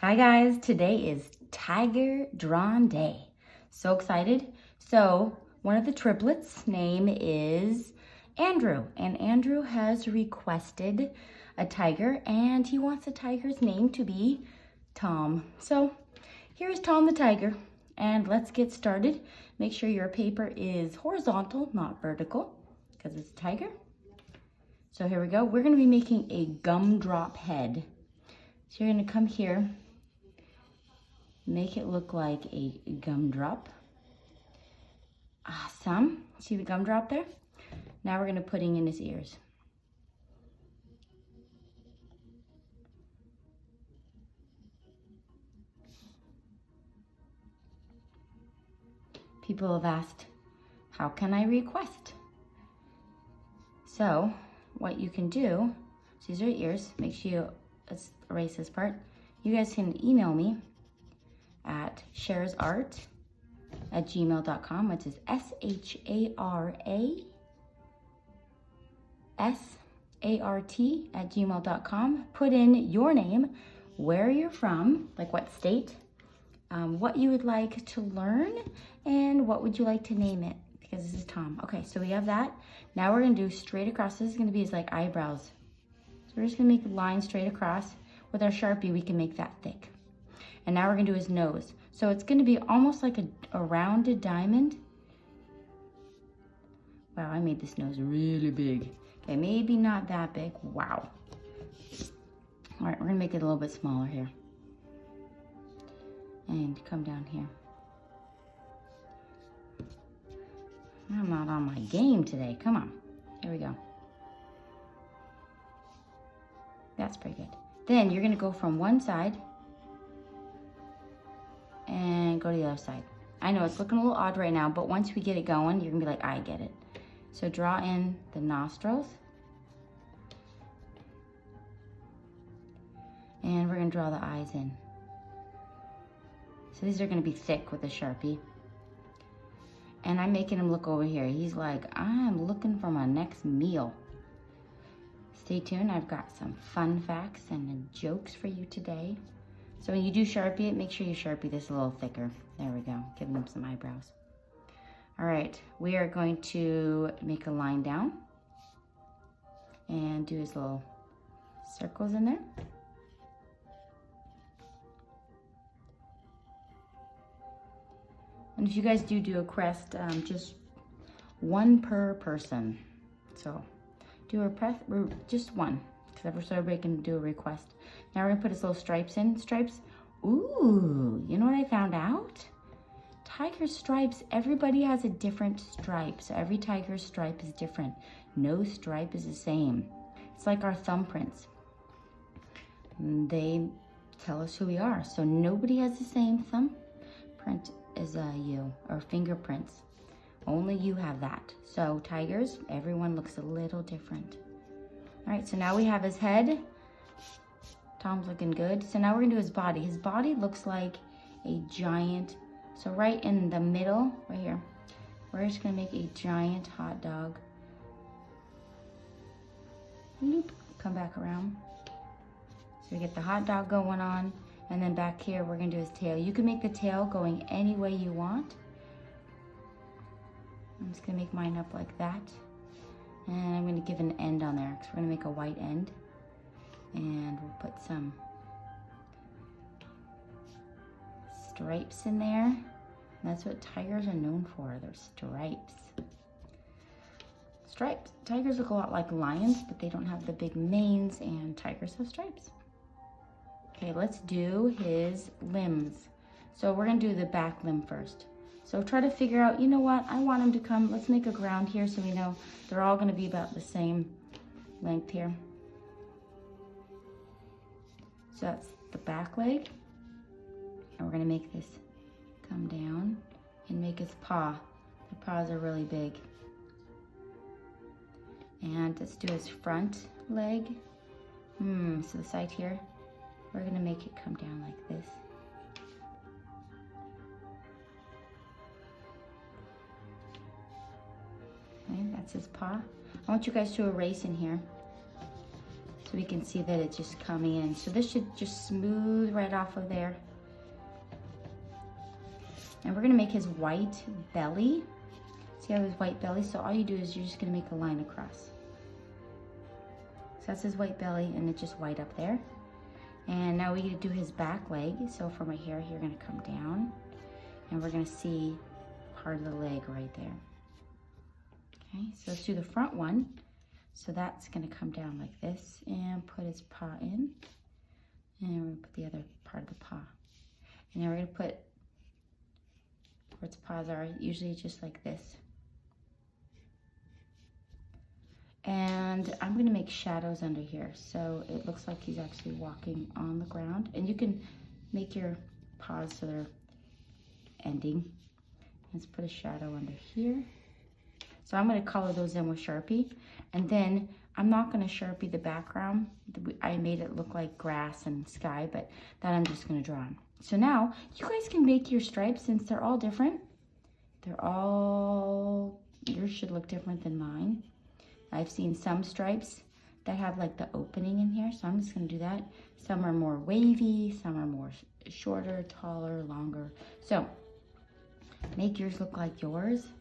Hi guys, today is Tiger Drawn Day. So excited. So one of the triplets' name is Andrew, and Andrew has requested a tiger, and he wants the tiger's name to be Tom. So here's Tom the tiger, and let's get started. Make sure your paper is horizontal, not vertical, because it's a tiger. So here we go. We're going to be making a gumdrop head. So you're going to come here, make it look like a gumdrop. Awesome. See the gumdrop there? Now we're going to putting in his ears. People have asked, how can I request? So what you can do, so these are your ears. Make sure you erase this part. You guys can email me at sharasart@gmail.com, which is SHARASART@gmail.com. Put in your name, where you're from, like what state, what you would like to learn, and what would you like to name it, because this is Tom. Okay, so we have that. Now we're gonna do straight across. This is gonna be his like eyebrows. So we're just gonna make a line straight across. With our Sharpie, we can make that thick. And now we're gonna do his nose. So it's gonna be almost like a rounded diamond. Wow, I made this nose really big. Okay, maybe not that big. Wow. All right, we're gonna make it a little bit smaller here. And come down here. I'm not on my game today. Come on. Here we go. That's pretty good. Then you're gonna go from one side and go to the other side. I know it's looking a little odd right now, but once we get it going, you're gonna be like, I get it. So draw in the nostrils. And we're gonna draw the eyes in. So these are gonna be thick with a Sharpie. And I'm making him look over here. He's like, I'm looking for my next meal. Stay tuned, I've got some fun facts and jokes for you today. So when you do Sharpie it, make sure you Sharpie this a little thicker. There we go, give him some eyebrows. All right, we are going to make a line down and do his little circles in there. And if you guys do a crest, just one per person. So do a press, just one, because everybody can do a request. Now we're gonna put his little stripes in. Stripes, ooh, you know what I found out? Tiger stripes, everybody has a different stripe. So every tiger stripe is different. No stripe is the same. It's like our thumbprints. They tell us who we are. So nobody has the same thumbprint as you, or fingerprints. Only you have that. So tigers, everyone looks a little different. All right, so now we have his head. Tom's looking good. So now we're gonna do his body. His body looks like a giant, so right in the middle, right here, we're just gonna make a giant hot dog. Loop, come back around. So we get the hot dog going on, and then back here, we're gonna do his tail. You can make the tail going any way you want. I'm just gonna make mine up like that. And I'm gonna give an end on there, because we're gonna make a white end. And we'll put some stripes in there. And that's what tigers are known for, their stripes. Stripes. Tigers look a lot like lions, but they don't have the big manes, and tigers have stripes. Okay, let's do his limbs. So we're gonna do the back limb first. So try to figure out, you know what, I want him to come, let's make a ground here so we know they're all gonna be about the same length here. So that's the back leg. And we're gonna make this come down and make his paw. The paws are really big. And let's do his front leg. So the side here, we're gonna make it come down like this. Okay, that's his paw. I want you guys to erase in here. So so we can see that it's just coming in. So this should just smooth right off of there. And we're gonna make his white belly. See how his white belly? So all you do is you're just gonna make a line across. So that's his white belly, and it's just white up there. And now we get to do his back leg. So from right here, you're gonna come down, and we're gonna see part of the leg right there. Okay, so let's do the front one. So that's gonna come down like this, and put his paw in. And we're gonna put the other part of the paw. And then we're gonna put where its paws are, usually just like this. And I'm gonna make shadows under here, so it looks like he's actually walking on the ground. And you can make your paws so they're ending. Let's put a shadow under here. So I'm gonna color those in with Sharpie. And then I'm not gonna Sharpie the background. I made it look like grass and sky, but that I'm just gonna draw on. So now you guys can make your stripes since they're all different. Yours should look different than mine. I've seen some stripes that have like the opening in here, so I'm just gonna do that. Some are more wavy, some are more shorter, taller, longer. So make yours look like yours.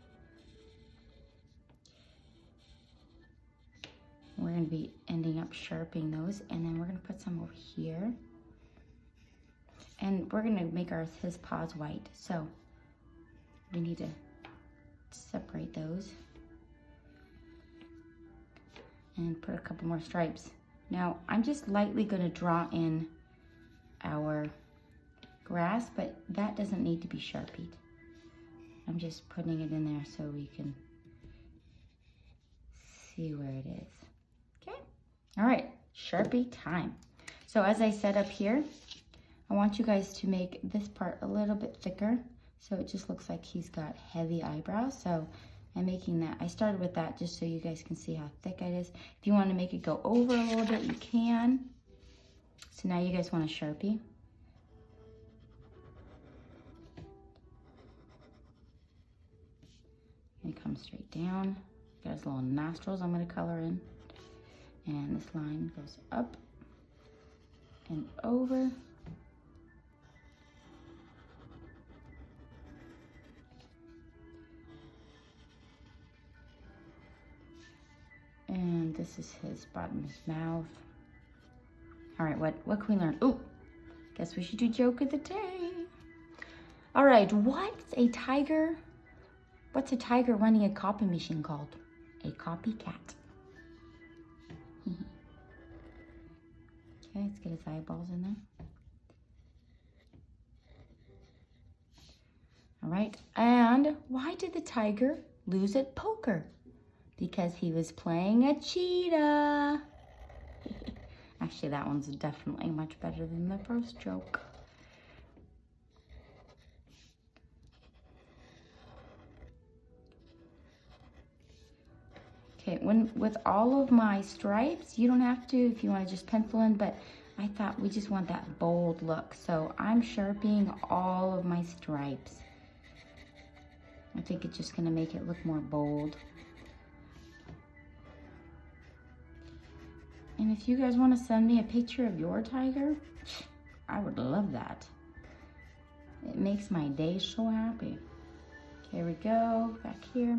We're gonna be ending up sharpening those, and then we're gonna put some over here. And we're gonna make his paws white. So we need to separate those and put a couple more stripes. Now I'm just lightly gonna draw in our grass, but that doesn't need to be Sharpied. I'm just putting it in there so we can see where it is. Okay, all right, Sharpie time. So as I said up here, I want you guys to make this part a little bit thicker so it just looks like he's got heavy eyebrows. So I'm making that. I started with that just so you guys can see how thick it is. If you want to make it go over a little bit, you can. So now you guys want a Sharpie. And come straight down. Got his little nostrils I'm going to color in. And this line goes up and over. And this is his bottom of his mouth. All right, what can we learn? Oh, guess we should do joke of the day. All right, what's a tiger running a copy machine called? A copycat. Okay, let's get his eyeballs in there. All right, and why did the tiger lose at poker? Because he was playing a cheetah. Actually, that one's definitely much better than the first joke. Okay, with all of my stripes, you don't have to if you want to just pencil in, but I thought we just want that bold look. So I'm Sharpieing all of my stripes. I think it's just gonna make it look more bold. And if you guys want to send me a picture of your tiger, I would love that. It makes my day so happy. Okay, here we go, back here.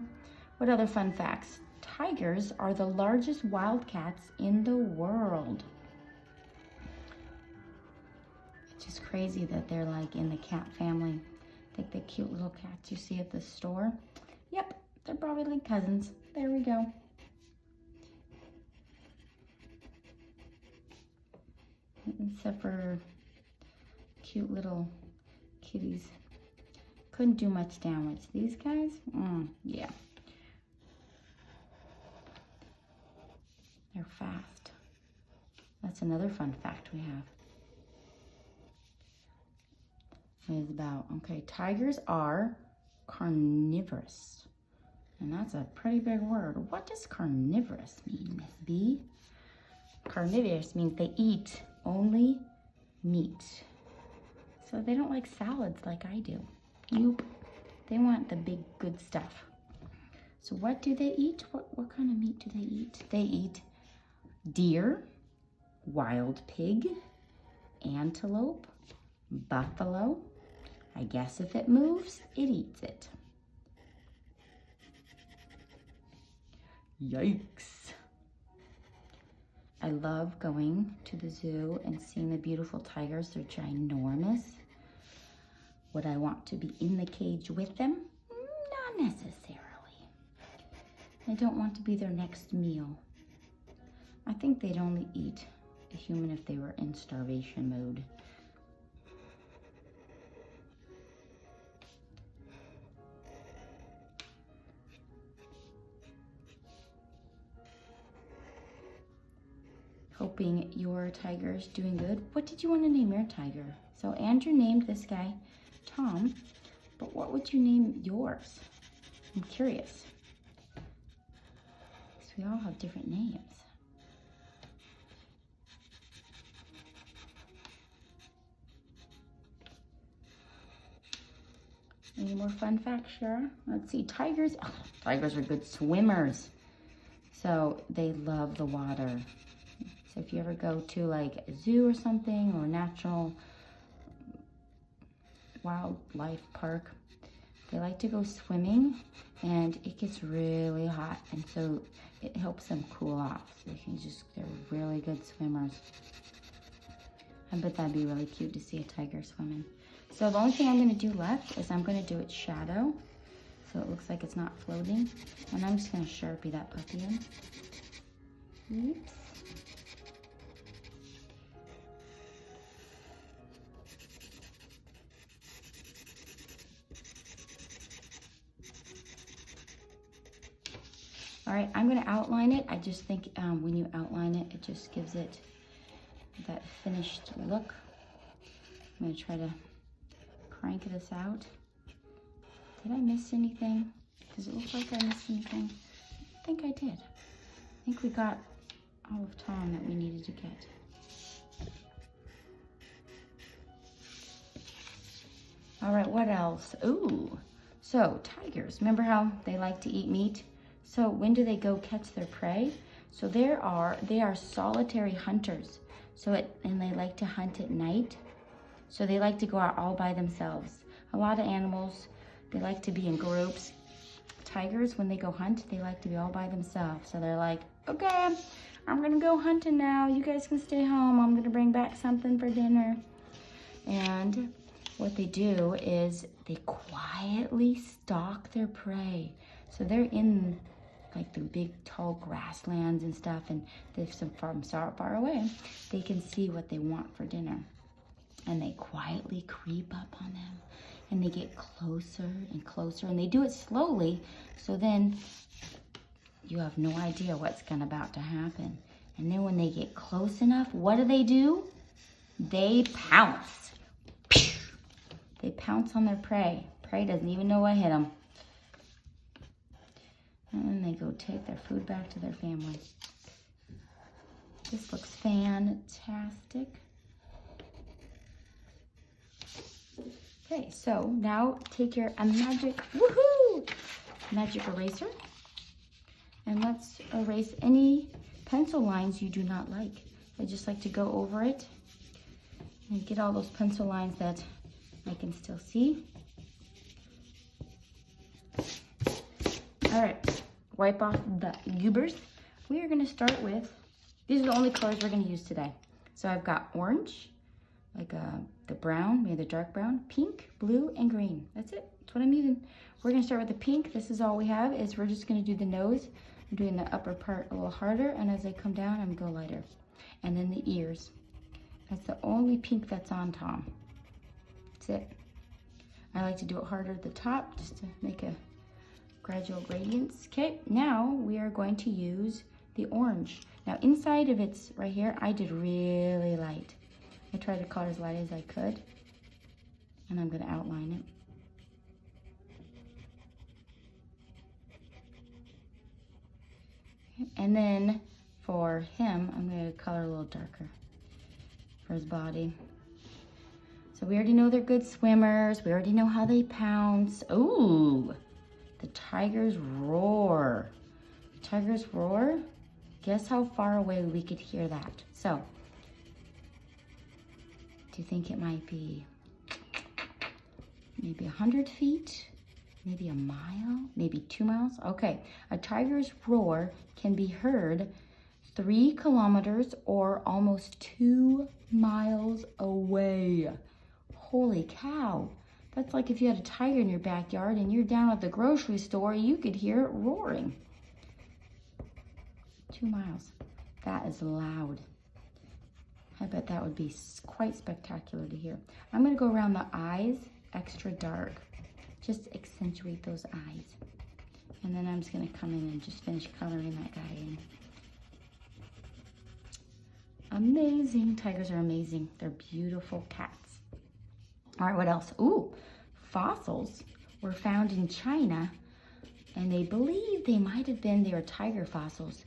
What other fun facts? Tigers are the largest wildcats in the world. It's just crazy that they're like in the cat family. Like the cute little cats you see at the store. Yep, they're probably like cousins. There we go. Except for cute little kitties. Couldn't do much damage. These guys, yeah. They're fast. That's another fun fact we have. Is about, okay, tigers are carnivorous. And that's a pretty big word. What does carnivorous mean, Miss B? Carnivorous means they eat only meat. So they don't like salads like I do. Nope. They want the big good stuff. So what do they eat? What kind of meat do they eat? They eat deer, wild pig, antelope, buffalo. I guess if it moves, it eats it. Yikes. I love going to the zoo and seeing the beautiful tigers. They're ginormous. Would I want to be in the cage with them? Not necessarily. I don't want to be their next meal. I think they'd only eat a human if they were in starvation mode. Hoping your tiger's doing good. What did you want to name your tiger? So Andrew named this guy Tom, but what would you name yours? I'm curious. Because we all have different names. Any more fun facts, Shara? Let's see, tigers are good swimmers. So they love the water. So if you ever go to like a zoo or something, or natural wildlife park, they like to go swimming, and it gets really hot, and so it helps them cool off. So they're really good swimmers. I bet that'd be really cute to see a tiger swimming. So the only thing I'm gonna do left is I'm gonna do its shadow, so it looks like it's not floating, and I'm just gonna Sharpie that puppy in. Oops. All right, I'm gonna outline it. I just think when you outline it, it just gives it that finished look. I'm gonna try to crank this out. Did I miss anything? Does it look like I missed anything? I think I did. I think we got all of Tom that we needed to get. All right, what else? Ooh, so tigers, remember how they like to eat meat? So when do they go catch their prey? So they are solitary hunters. And they like to hunt at night. So they like to go out all by themselves. A lot of animals, they like to be in groups. Tigers, when they go hunt, they like to be all by themselves. So they're like, okay, I'm gonna go hunting now. You guys can stay home. I'm gonna bring back something for dinner. And what they do is they quietly stalk their prey. So they're in like the big tall grasslands and stuff, and if some from far away, they can see what they want for dinner. And they quietly creep up on them, and they get closer and closer, and they do it slowly, so then you have no idea what's about to happen. And then when they get close enough, what do? They pounce. They pounce on their prey. Prey doesn't even know what hit them. And then they go take their food back to their family. This looks fantastic. Okay, so now take your magic eraser, and let's erase any pencil lines you do not like. I just like to go over it and get all those pencil lines that I can still see. All right, wipe off the goobers. We are gonna start with, these are the only colors we're gonna use today. So I've got orange, like the brown, maybe the dark brown, pink, blue, and green. That's it, that's what I'm using. We're gonna start with the pink. This is all we have, is we're just gonna do the nose. I'm doing the upper part a little harder, and as I come down, I'm gonna go lighter. And then the ears. That's the only pink that's on Tom. That's it. I like to do it harder at the top, just to make a gradual gradients. Okay, now we are going to use the orange. Now inside of it's right here, I did really light. I tried to color as light as I could, and I'm gonna outline it. And then for him, I'm gonna color a little darker for his body. So we already know they're good swimmers. We already know how they pounce. Ooh, the tigers roar. Tigers roar. Guess how far away we could hear that. So Do you think it might be maybe 100 feet? Maybe a mile? Maybe 2 miles? Okay, a tiger's roar can be heard 3 kilometers or almost 2 miles away. Holy cow. That's like if you had a tiger in your backyard and you're down at the grocery store, you could hear it roaring. 2 miles. That is loud. I bet that would be quite spectacular to hear. I'm gonna go around the eyes extra dark. Just accentuate those eyes. And then I'm just gonna come in and just finish coloring that guy in. Amazing. Tigers are amazing. They're beautiful cats. All right, what else? Ooh, fossils were found in China, and they believe they might have been their tiger fossils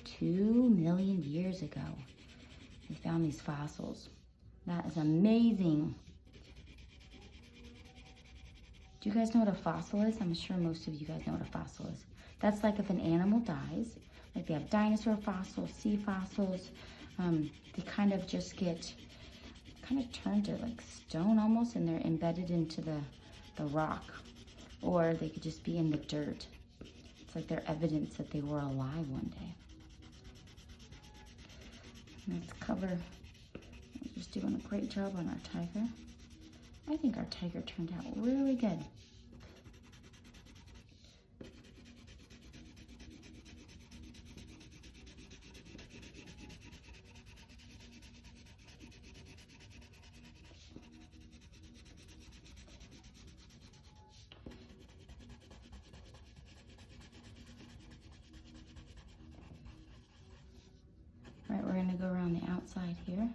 2 million years ago. They found these fossils. That is amazing. Do you guys know what a fossil is? I'm sure most of you guys know what a fossil is. That's like if an animal dies, like they have dinosaur fossils, sea fossils, they kind of just get kind of turned to like stone almost, and they're embedded into the rock, or they could just be in the dirt. It's like they're evidence that they were alive one day. Let's cover. We're just doing a great job on our tiger. I think our tiger turned out really good. All right, we're gonna go around the outside here.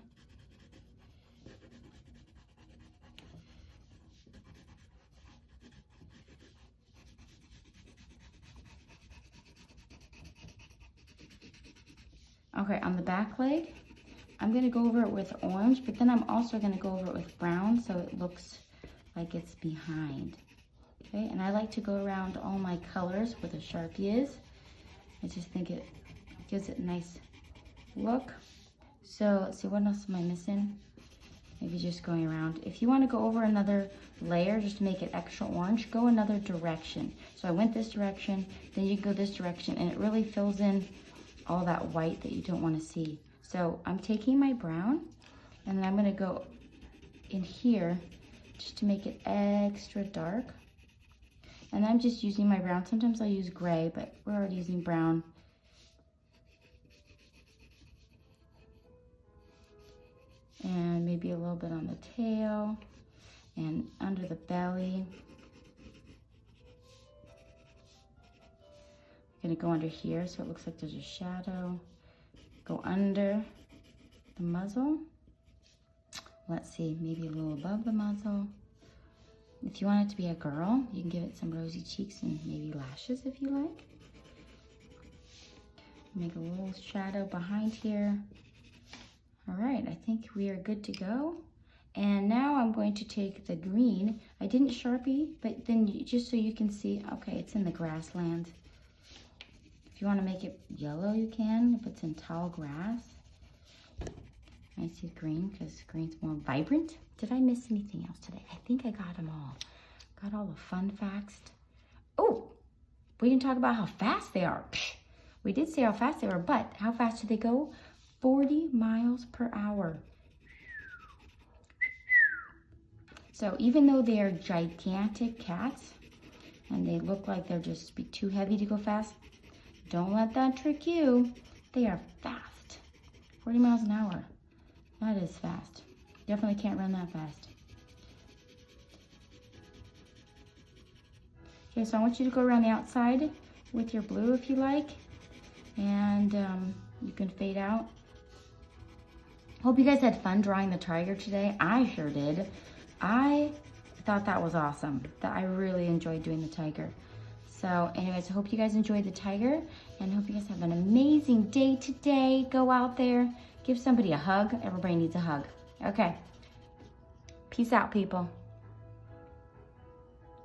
Okay, on the back leg, I'm gonna go over it with orange, but then I'm also gonna go over it with brown so it looks like it's behind. Okay, and I like to go around all my colors where the Sharpie is. I just think it gives it a nice look. So let's see, what else am I missing? Maybe just going around. If you want to go over another layer just to make it extra orange, go another direction. So I went this direction, then you go this direction, and it really fills in all that white that you don't want to see. So I'm taking my brown, and then I'm going to go in here just to make it extra dark. And I'm just using my brown. Sometimes I'll use gray, but we're already using brown. And maybe a little bit on the tail and under the belly. I'm gonna go under here so it looks like there's a shadow. Go under the muzzle. Let's see, maybe a little above the muzzle. If you want it to be a girl, you can give it some rosy cheeks and maybe lashes if you like. Make a little shadow behind here. All right, I think we are good to go. And now I'm going to take the green. I didn't Sharpie, but then just so you can see, okay, it's in the grassland. If you want to make it yellow, you can, if it's in tall grass. I see green because green's more vibrant. Did I miss anything else today? I think I got them all. Got all the fun facts. Oh, we didn't talk about how fast they are. We did say how fast they were, but how fast do they go? 40 miles per hour. So even though they are gigantic cats and they look like they're just be too heavy to go fast, don't let that trick you. They are fast. 40 miles an hour. That is fast. Definitely can't run that fast. Okay, so I want you to go around the outside with your blue if you like. And you can fade out. Hope you guys had fun drawing the tiger today. I sure did. I thought that was awesome. That I really enjoyed doing the tiger. So anyways, I hope you guys enjoyed the tiger and hope you guys have an amazing day today. Go out there, give somebody a hug. Everybody needs a hug. Okay. Peace out, people.